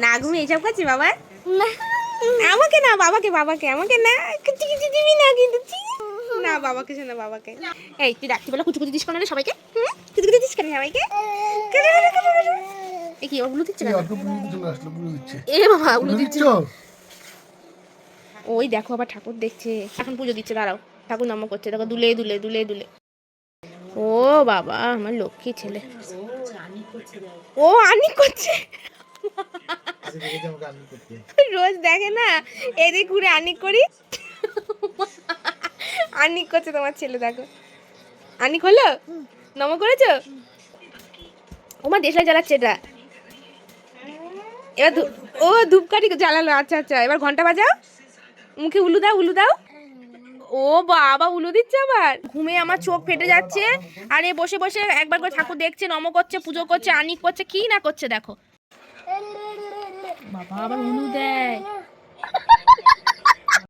না ঘুমিয়ে এইসব করছি বাবা? আমাকে না, বাবাকে, বাবাকে, আমাকে না, দিবি না কিন্তু না, বাবাকে শোনা, বাবাকে। এই তুই রাত্রিবেলা কুচু কুচু দিস কেন সবাইকে? কুচু কুচু দিস কেন সবাইকে? এ কি ওগুলো দিচ্ছে কেন? এ বাবা ওগুলো দিচ্ছে। ওই দেখো আবার ঠাকুর দেখছে, এখন পুজো দিচ্ছে, দাঁড়াও, ঠাকুর নাম করছে, দেখো দুলে দুলে দুলে দুলে। ও বাবা আমার লক্ষ্মী ছেলে, ও আনি করছে, রোজ দেখে না এদিক ঘুরে আনিক করি, আনিক করছে তোমার ছেলে, দেখো আনিক হলো, নম করেছো? ওমা দেশলাই জ্বালাচ্ছে এটা, এবার ও ধূপকাঠি জ্বালালো, আচ্ছা আচ্ছা, এবার ঘন্টা বাজাও, মুখে উলু দাও, উলু দাও। ও বাবা উলু দিচ্ছে আবার, ঘুমে আমার চোখ ফেটে যাচ্ছে, আর এ বসে বসে একবার করে ঠাকুর দেখছে, নম করছে, পুজো করছে, আনিক করছে, কি না করছে দেখো। বাবা আবার উলু দেয়,